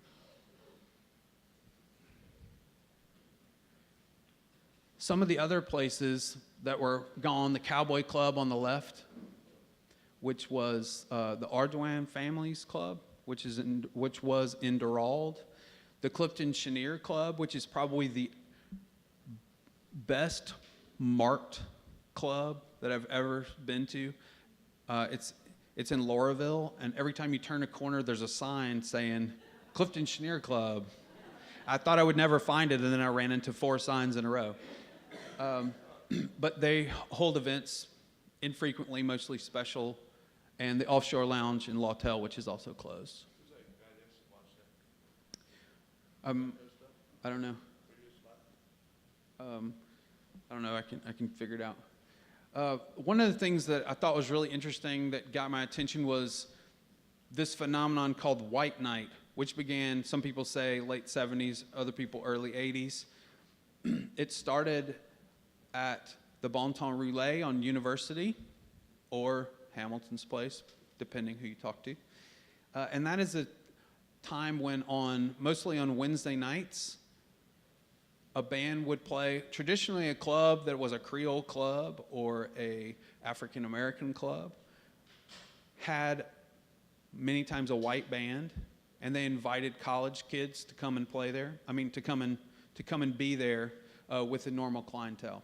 Some of the other places that were gone, the Cowboy Club on the left, which was the Ardoin Families Club, which was in Durald. The Clifton Chenier Club, which is probably the best marked club that I've ever been to. It's in Lauraville, and every time you turn a corner, there's a sign saying, Clifton Chenier Club. I thought I would never find it, and then I ran into 4 signs in a row. But they hold events infrequently, mostly special, and the Offshore Lounge in Lawtell, which is also closed. I don't know. I don't know. I can figure it out. One of the things that I thought was really interesting that got my attention was this phenomenon called White Night, which began, some people say, late 70s, other people early 80s. It started at the Bon Temps Roulette on University or Hamilton's Place, depending who you talk to. And that is a time when mostly on Wednesday nights, a band would play, traditionally a club that was a Creole club or a African American club, had many times a white band, and they invited college kids to come and play there. To come and be there with the normal clientele.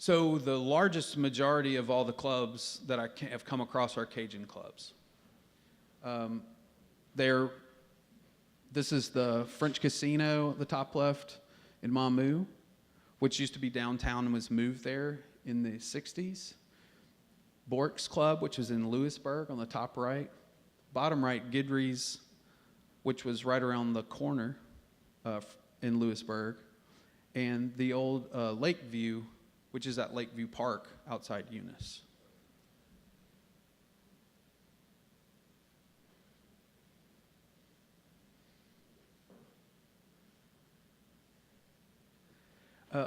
So the largest majority of all the clubs that I have come across are Cajun clubs. This is the French Casino, the top left, in Mamou, which used to be downtown and was moved there in the 60s. Bork's Club, which is in Lewisburg on the top right. Bottom right, Guidry's, which was right around the corner in Lewisburg. And the old Lakeview, which is at Lakeview Park outside Eunice.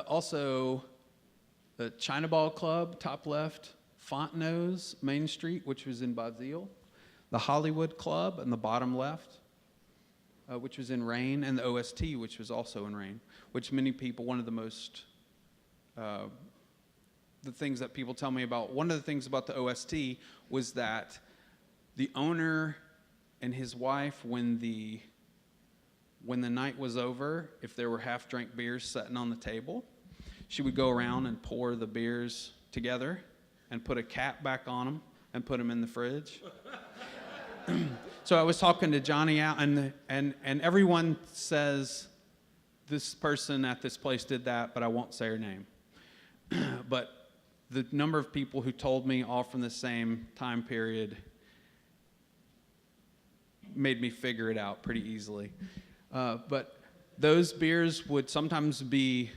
Also, the China Ball Club, top left, Fontenot's, Main Street, which was in Bazille, the Hollywood Club in the bottom left, which was in Rain, and the OST, which was also in Rain, which many people, one of the most, the things that people tell me about, one of the things about the OST was that the owner and his wife, when the night was over, if there were half-drank beers sitting on the table, she would go around and pour the beers together and put a cap back on them and put them in the fridge. So I was talking to Johnny out, and everyone says this person at this place did that, but I won't say her name. But the number of people who told me all from the same time period made me figure it out pretty easily. But those beers would sometimes be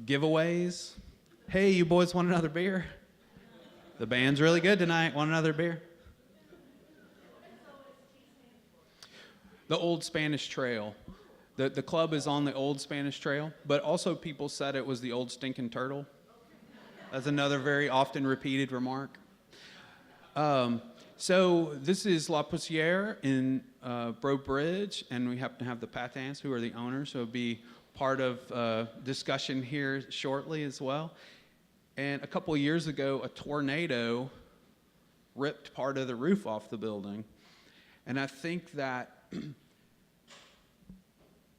giveaways. Hey, you boys want another beer? The band's really good tonight. Want another beer? The Old Spanish Trail. The club is on the Old Spanish Trail, but also people said it was the Old Stinking Turtle. That's another very often repeated remark. So this is La Poussière in Bro Bridge, and we happen to have the Patins, who are the owners, so it'll be part of discussion here shortly as well. And a couple of years ago, a tornado ripped part of the roof off the building. And I think that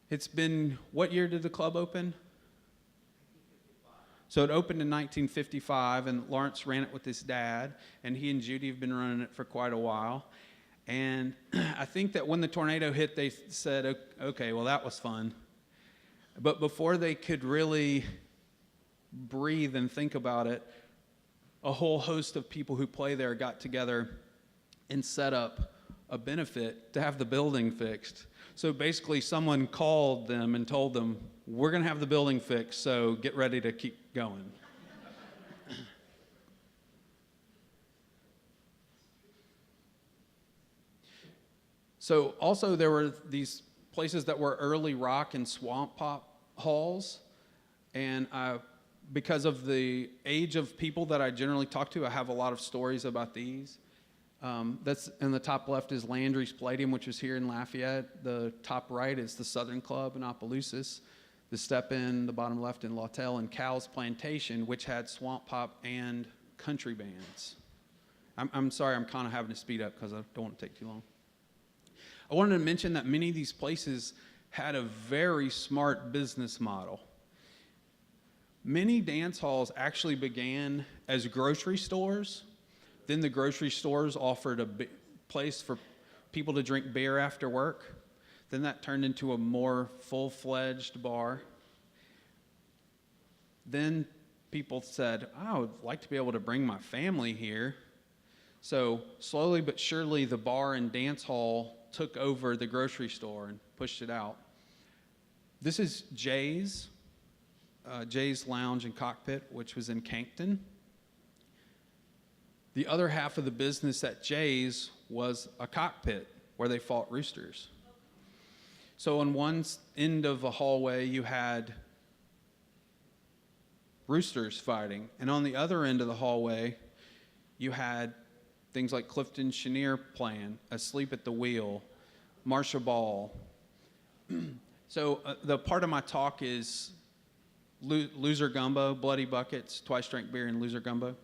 it's been, what year did the club open? So it opened in 1955, and Lawrence ran it with his dad, and he and Judy have been running it for quite a while. And I think that when the tornado hit, they said, okay, well, that was fun. But before they could really breathe and think about it, a whole host of people who play there got together and set up a benefit to have the building fixed. So basically someone called them and told them, we're going to have the building fixed, so get ready to keep going. So also there were these places that were early rock and swamp pop halls, and because of the age of people that I generally talk to, I have a lot of stories about these. That's in the top left is Landry's Palladium, which is here in Lafayette. The top right is the Southern Club in Opelousas. The Step In, the bottom left in Lawtell, and Cal's Plantation, which had swamp pop and country bands. I'm sorry, I'm kind of having to speed up because I don't want to take too long. I wanted to mention that many of these places had a very smart business model. Many dance halls actually began as grocery stores. Then the grocery stores offered a place for people to drink beer after work. Then that turned into a more full-fledged bar. Then people said, I would like to be able to bring my family here. So slowly but surely, the bar and dance hall took over the grocery store and pushed it out. This is Jay's Lounge and Cockpit, which was in Cankton. The other half of the business at Jay's was a cockpit where they fought roosters. So on one end of the hallway, you had roosters fighting, and on the other end of the hallway, you had things like Clifton Chenier playing, Asleep at the Wheel, Marsha Ball. So the part of my talk is loser gumbo, bloody buckets, twice drank beer, and loser gumbo.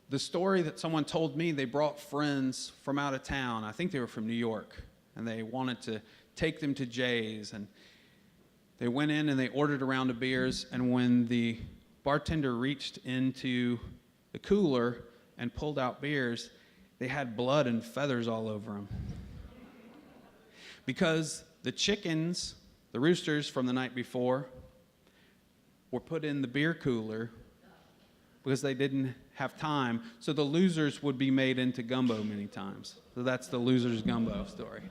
The story that someone told me, they brought friends from out of town. I think they were from New York, and they wanted to take them to Jay's. And they went in and they ordered a round of beers, and when the bartender reached into the cooler and pulled out beers, they had blood and feathers all over them. Because the chickens, the roosters from the night before, were put in the beer cooler because they didn't have time. So the losers would be made into gumbo many times. So that's the loser's gumbo story.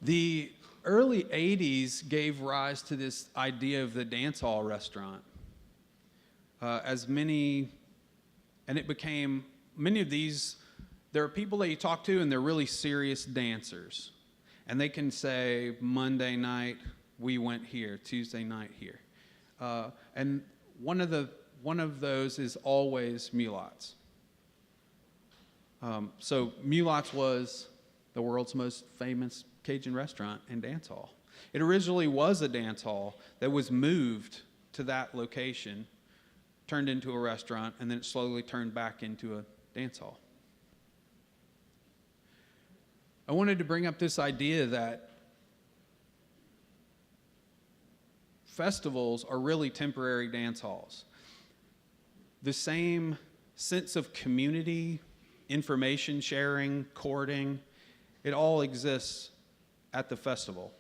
The early 80s gave rise to this idea of the dance hall restaurant. And it became, many of these, there are people that you talk to and they're really serious dancers. And they can say, Monday night, we went here, Tuesday night here. And one of those is always Mulat's. So Mulat's was the world's most famous Cajun restaurant and dance hall. It originally was a dance hall that was moved to that location, turned into a restaurant, and then it slowly turned back into a dance hall. I wanted to bring up this idea that festivals are really temporary dance halls. The same sense of community, information sharing, courting, it all exists at the festival.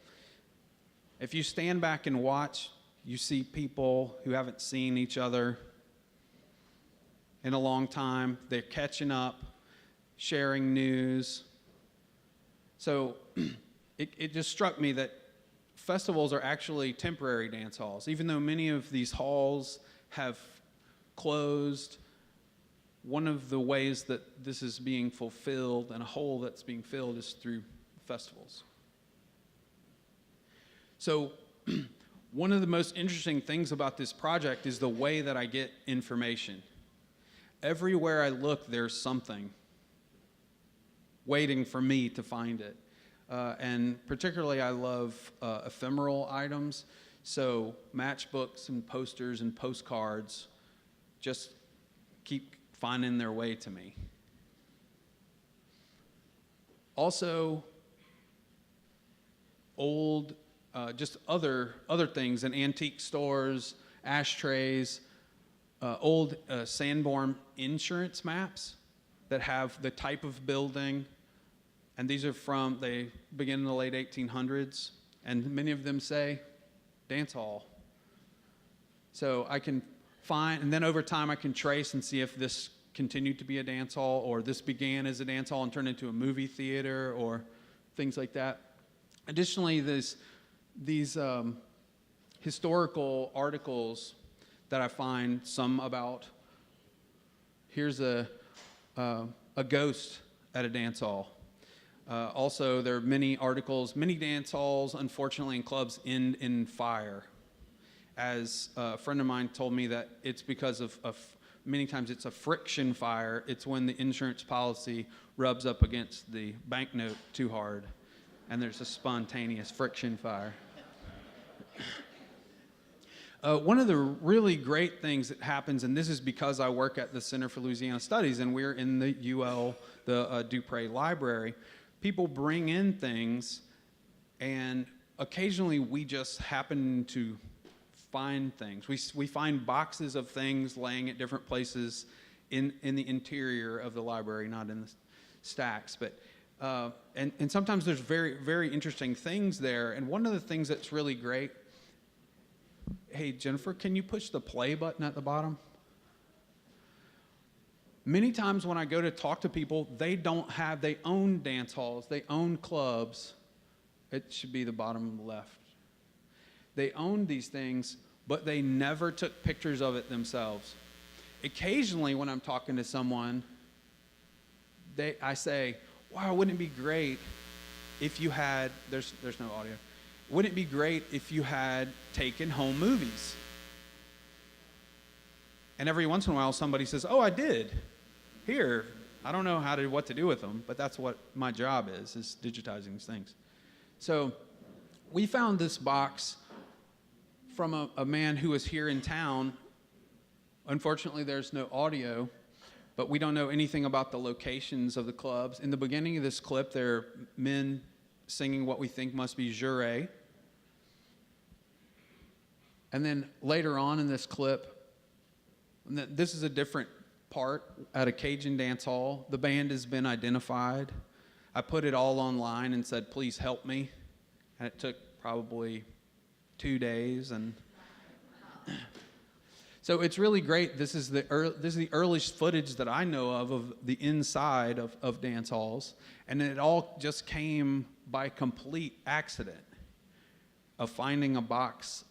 If you stand back and watch, you see people who haven't seen each other in a long time. They're catching up, sharing news. So it just struck me that festivals are actually temporary dance halls. Even though many of these halls have closed, one of the ways that this is being fulfilled and a hole that's being filled is through festivals. So one of the most interesting things about this project is the way that I get information. Everywhere I look, there's something waiting for me to find it. And particularly I love ephemeral items. So matchbooks and posters and postcards just keep finding their way to me. Also, old, just other things in antique stores, ashtrays, old Sanborn insurance maps that have the type of building, and these are they begin in the late 1800s, and many of them say dance hall. So I can find, and then over time I can trace and see if this continued to be a dance hall, or this began as a dance hall and turned into a movie theater, or things like that. Additionally, these historical articles that I find, some about, here's a ghost at a dance hall. Also, there are many articles, many dance halls, unfortunately, and clubs end in fire. As a friend of mine told me that it's because of many times it's a friction fire. It's when the insurance policy rubs up against the banknote too hard, and there's a spontaneous friction fire. One of the really great things that happens, and this is because I work at the Center for Louisiana Studies, and we're in the UL, the Dupre Library, people bring in things, and occasionally we just happen to find things. We find boxes of things laying at different places in the interior of the library, not in the stacks. But and sometimes there's very, very interesting things there. And one of the things that's really great, hey, Jennifer, can you push the play button at the bottom? Many times when I go to talk to people, they own dance halls, they own clubs. It should be the bottom left. They own these things, but they never took pictures of it themselves. Occasionally when I'm talking to someone, I say, wow, wouldn't it be great if you had, there's no audio. Wouldn't it be great if you had taken home movies? And every once in a while somebody says, oh, I did. Here, I don't know what to do with them, but that's what my job is digitizing these things. So we found this box from a man who was here in town. Unfortunately, there's no audio, but we don't know anything about the locations of the clubs. In the beginning of this clip, there are men singing what we think must be Jure. And then later on in this clip, this is a different part at a Cajun dance hall. The band has been identified. I put it all online and said, please help me. And it took probably 2 days. And so it's really great. This is the earliest footage that I know of the inside of dance halls. And it all just came by complete accident of finding a box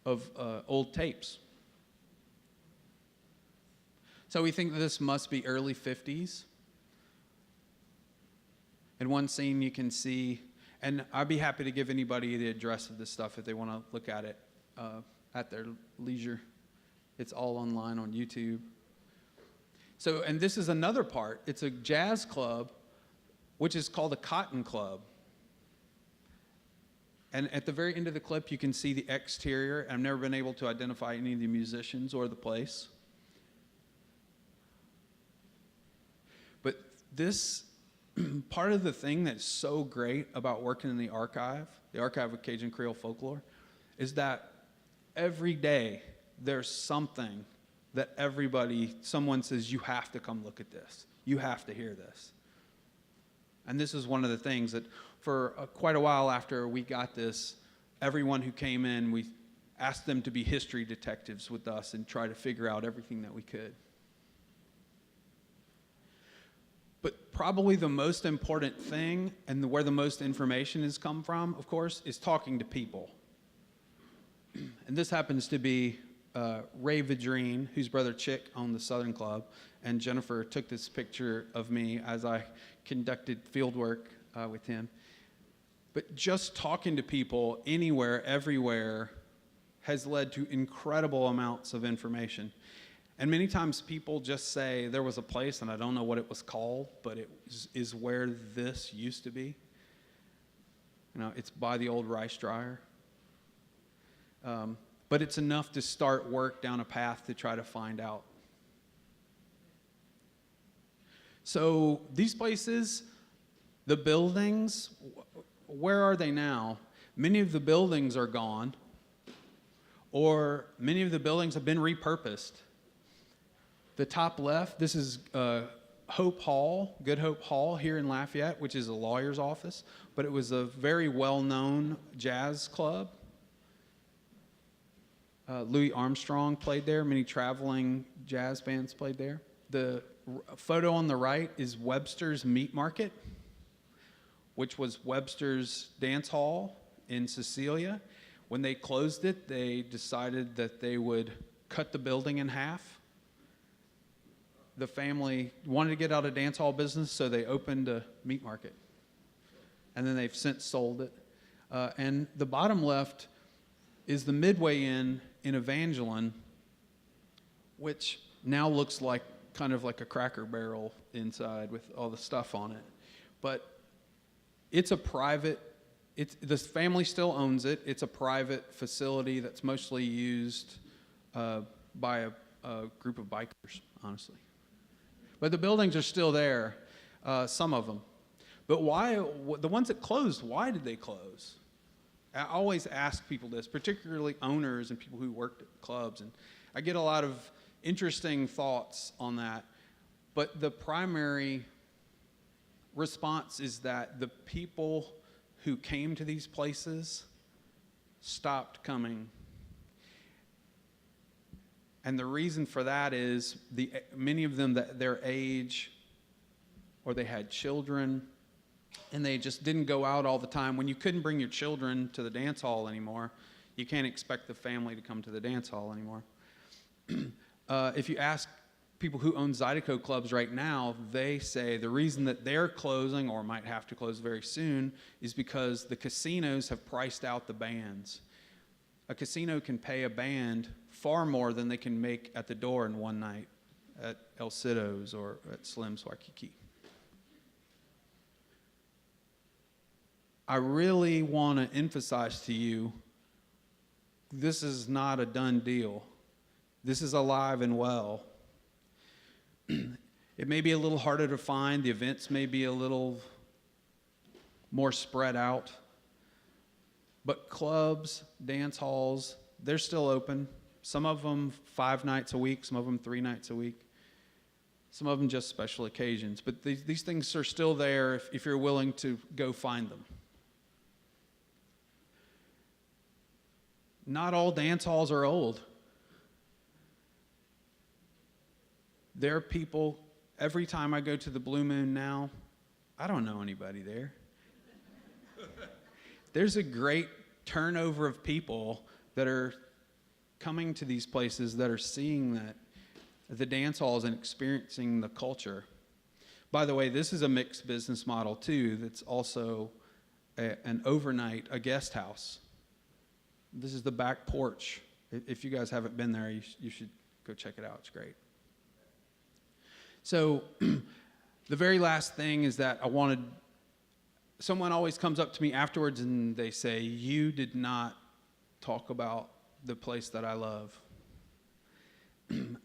of old tapes. So we think that this must be early 50s. In one scene you can see, and I'd be happy to give anybody the address of this stuff if they want to look at it at their leisure. It's all online on YouTube. So, and this is another part. It's a jazz club, which is called a Cotton Club. And at the very end of the clip, you can see the exterior. I've never been able to identify any of the musicians or the place. But this part of the thing that's so great about working in the archive of Cajun Creole Folklore, is that every day there's something that someone says, you have to come look at this. You have to hear this. And this is one of the things that for quite a while after we got this, everyone who came in, we asked them to be history detectives with us and try to figure out everything that we could. But probably the most important thing, and where the most information has come from, of course, is talking to people. And this happens to be Ray Vidrine, whose brother Chick owned the Southern Club, and Jennifer took this picture of me as I conducted field work with him. But just talking to people anywhere, everywhere, has led to incredible amounts of information. And many times people just say, there was a place, and I don't know what it was called, but it is where this used to be. You know, it's by the old rice dryer. But it's enough to start work down a path to try to find out. So these places, the buildings, where are they now? Many of the buildings are gone, or many of the buildings have been repurposed. The top left, this is Hope Hall, Good Hope Hall here in Lafayette, which is a lawyer's office, but it was a very well-known jazz club. Louis Armstrong played there. Many traveling jazz bands played there. The photo on the right is Webster's Meat Market, which was Webster's Dance Hall in Cecilia. When they closed it, they decided that they would cut the building in half. The family wanted to get out of dance hall business, so they opened a meat market. And then they've since sold it. And the bottom left is the Midway Inn in Evangeline, which now looks like kind of like a Cracker Barrel inside with all the stuff on it. But it's a private, the family still owns it. It's a private facility that's mostly used by a group of bikers, honestly. But the buildings are still there, some of them. But why, the ones that closed, why did they close? I always ask people this, particularly owners and people who worked at clubs, and I get a lot of interesting thoughts on that. But the primary response is that the people who came to these places stopped coming. And the reason for that is many of them, that their age, or they had children, and they just didn't go out all the time. When you couldn't bring your children to the dance hall anymore, you can't expect the family to come to the dance hall anymore. If you ask people who own Zydeco clubs right now, they say the reason that they're closing, or might have to close very soon, is because the casinos have priced out the bands. A casino can pay a band far more than they can make at the door in one night at El Cido's or at Slim's Waikiki. I really want to emphasize to you, this is not a done deal. This is alive and well. It may be a little harder to find. The events may be a little more spread out. But clubs, dance halls, they're still open. Some of them 5 nights a week, some of them 3 nights a week. Some of them just special occasions. But these things are still there if you're willing to go find them. Not all dance halls are old. There are people, every time I go to the Blue Moon now, I don't know anybody there. There's a great turnover of people that are coming to these places, that are seeing that the dance halls and experiencing the culture. By the way, this is a mixed business model too. That's also an overnight, a guest house. This is the back porch. If you guys haven't been there, you should go check it out. It's great. So the very last thing is that someone always comes up to me afterwards and they say, you did not talk about the place that I love.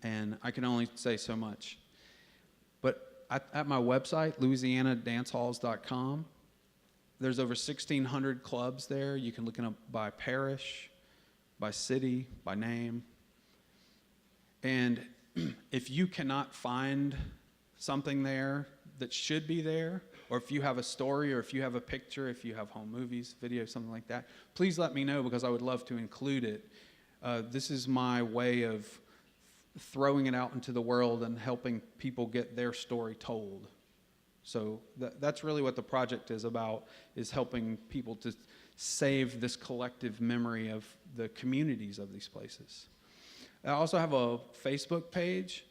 And I can only say so much. But at my website, louisianadancehalls.com, there's over 1,600 clubs there. You can look them up by parish, by city, by name. And if you cannot find something there that should be there, or if you have a story, or if you have a picture, if you have home movies, video, something like that, please let me know, because I would love to include it. This is my way of throwing it out into the world and helping people get their story told. So that's really what the project is about, is helping people to save this collective memory of the communities of these places. I also have a Facebook page,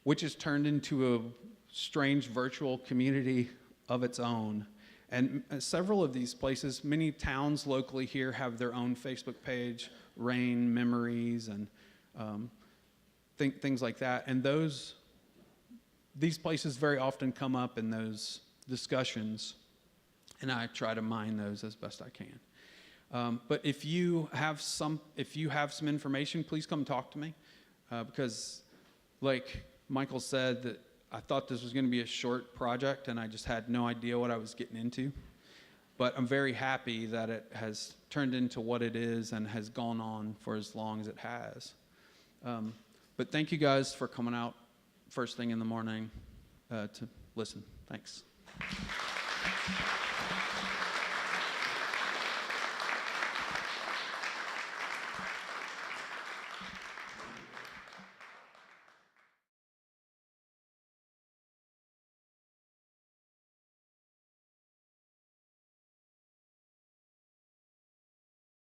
which has turned into a strange virtual community of its own. And several of these places, many towns locally here have their own Facebook page, Rain Memories, and things like that. And these places very often come up in those discussions, and I try to mine those as best I can. But if you have some information, please come talk to me, because, like Michael said, that I thought this was going to be a short project, and I just had no idea what I was getting into. But I'm very happy that it has turned into what it is and has gone on for as long as it has. But thank you guys for coming out first thing in the morning to listen. Thanks.